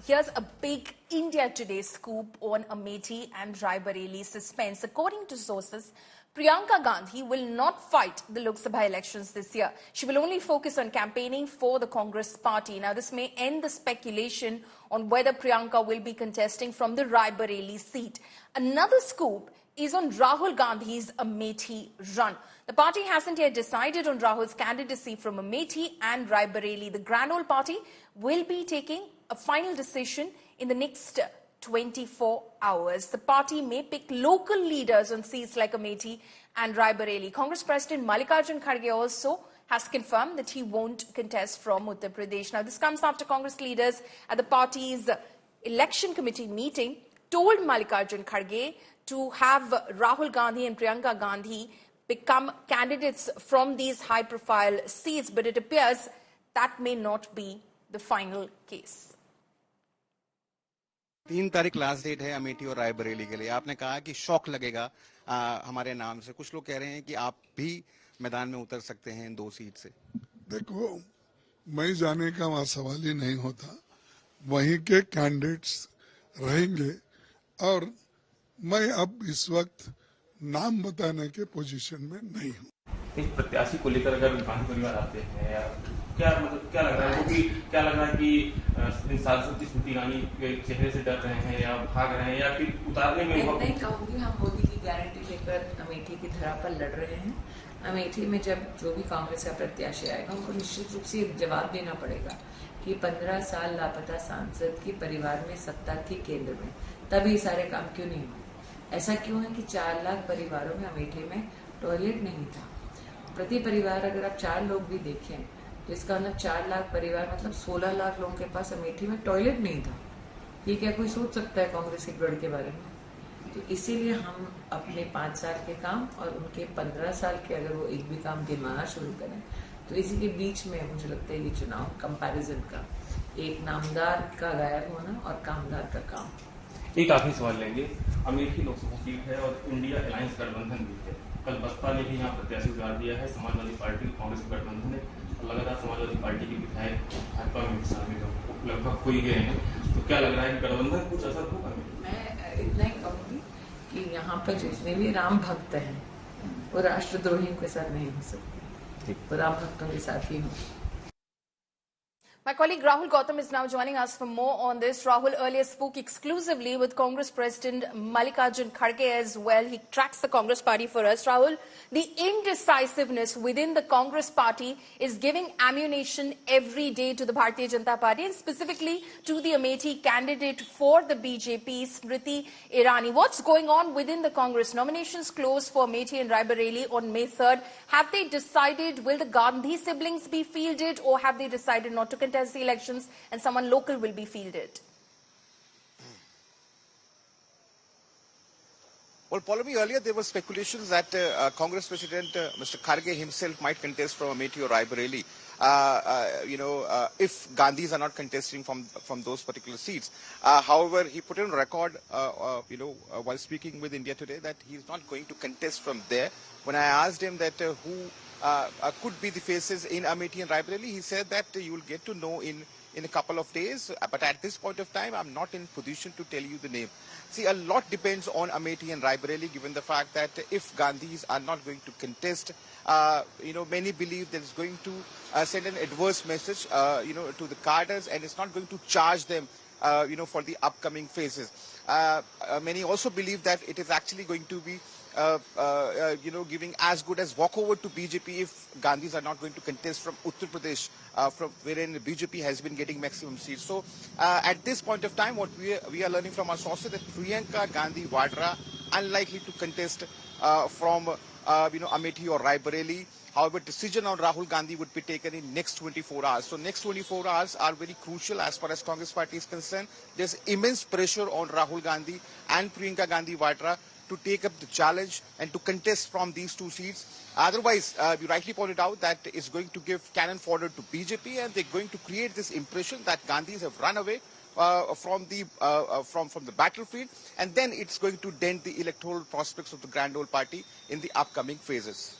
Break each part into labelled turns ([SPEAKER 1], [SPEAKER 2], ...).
[SPEAKER 1] Here's a big India Today scoop on Amethi and Raebareli suspense. According to sources, Priyanka Gandhi will not fight the Lok Sabha elections this year. She will only focus on campaigning for the Congress party. Now, this may end the speculation on whether Priyanka will be contesting from the Raebareli seat. Another scoop is on Rahul Gandhi's Amethi run. The party hasn't yet decided on Rahul's candidacy from Amethi and Raebareli. The Grand Old Party will be taking a final decision in the next 24 hours. The party may pick local leaders on seats like Amethi and Raebareli. Congress President Mallikarjun Kharge also has confirmed that he won't contest from Uttar Pradesh. Now, this comes after Congress leaders at the party's election committee meeting told Mallikarjun Kharge to have Rahul Gandhi and Priyanka Gandhi become candidates from these high-profile seats, but it appears that may not be the final case.
[SPEAKER 2] 3 तारीख last date है अमेठी और रायबरेली के लिए। आपने कहा कि शौक लगेगा हमारे नाम से। कुछ लोग कह रहे हैं कि आप भी मैदान में उतर सकते हैं इन 2 सीट से।
[SPEAKER 3] देखो, मैं जाने का वहां सवाल ही नहीं होता। वहीं के कैंडिडेट्स रहेंगे और मैं अब इस वक्त नाम बताने के पोजीशन में नहीं हूँ।
[SPEAKER 4] इस प्रत्याशी को लेकर अगर गांधी परिवार आते हैं या क्या लग रहा है कि इन सांसद की स्मृति ईरानी के चेहरे से डर रहे हैं या भाग रहे हैं या फिर उतारने में
[SPEAKER 5] नहीं कहूँगी। हम मोदी की गारंटी लेकर अमेठी की धरा पर लड़ रहे हैं। अमेठी में जब जो भी कांग्रेस का प्रत्याशी आएगा उनको निश्चित रूप से जवाब देना पड़ेगा कि 15 साल लापता सांसद के परिवार में सत्ता थी केंद्र में, तभी सारे काम क्यों नहीं हुए। ऐसा क्यों है कि 4 लाख परिवारों में अमेठी में टॉयलेट नहीं था। प्रति परिवार अगर आप 4 लोग भी देखें तो इसका मतलब 4 लाख परिवार मतलब 16 लाख लोगों के पास अमेठी में टॉयलेट नहीं था। ये क्या कोई सोच सकता है कांग्रेस के गढ़ के बारे में? तो इसीलिए हम अपने 5 साल के काम और उनके 15 साल के अगर वो एक भी काम गिनवाना शुरू करें तो इसी के बीच में मुझे लगता है ये चुनाव कंपैरिजन का, एक नामदार का गायब होना और कामदार का काम।
[SPEAKER 4] एक आखिरी सवाल लेंगे। अमेठी लोकसभा सीट है और इंडिया अलायंस गठबंधन भी है। कल बसपा ने भी यहाँ प्रत्याशी उतार दिया है। समाजवादी पार्टी कांग्रेस का गठबंधन है। लगातार समाजवादी पार्टी के विधायक भाजपा में शामिल लगभग हो ही गए हैं, तो क्या लग रहा है कि गठबंधन कुछ असर होगा?
[SPEAKER 5] मैं इतना ही कहूँगी कि यहाँ पर जितने भी राम भक्त हैं वो राष्ट्रद्रोहियों के साथ नहीं हो सकते, वो राम भक्तों के साथ ही हों।
[SPEAKER 1] My colleague Rahul Gautam is now joining us for more on this. Rahul earlier spoke exclusively with Congress President Mallikarjun Kharge as well. He tracks the Congress party for us. Rahul, the indecisiveness within the Congress party is giving ammunition every day to the Bharatiya Janata Party and specifically to the Amethi candidate for the BJP, Smriti Irani. What's going on within the Congress? Nominations close for Amethi and Raebareli on May 3rd. Have they decided, will the Gandhi siblings be fielded or have they decided not to contest the elections and someone local will be fielded?
[SPEAKER 2] Well, Pallavi, earlier there were speculations that Congress President Mr. Kharge himself might contest from Amethi or Raebareli. If Gandhis are not contesting from those particular seats. However, he put on record, while speaking with India Today, that he is not going to contest from there. When I asked him that who could be the faces in Amethi and Raebareli, he said that you will get to know in a couple of days. But at this point of time, I'm not in position to tell you the name. See, a lot depends on Amethi and Raebareli, given the fact that if Gandhis are not going to contest, many believe that it's going to send an adverse message, to the cadres, and it's not going to charge them, for the upcoming phases. Many also believe that it is actually going to be giving as good as walkover to BJP if Gandhis are not going to contest from Uttar Pradesh, from wherein BJP has been getting maximum seats. So at this point of time, what we are learning from our sources that Priyanka Gandhi Vadra unlikely to contest from Amethi or Raebareli. However, decision on Rahul Gandhi would be taken in next 24 hours. So next 24 hours are very crucial as far as Congress party is concerned. There's immense pressure on Rahul Gandhi and Priyanka Gandhi Vadra to take up the challenge and to contest from these 2 seats. Otherwise, you rightly pointed out that it's going to give cannon fodder to BJP and they're going to create this impression that Gandhis have run away from the battlefield, and then it's going to dent the electoral prospects of the Grand Old Party in the upcoming phases.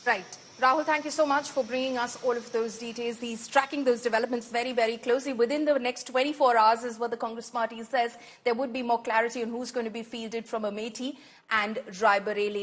[SPEAKER 1] Right. Rahul, thank you so much for bringing us all of those details. He's tracking those developments very, very closely. Within the next 24 hours is what the Congress party says. There would be more clarity on who's going to be fielded from Amethi and Raebareli.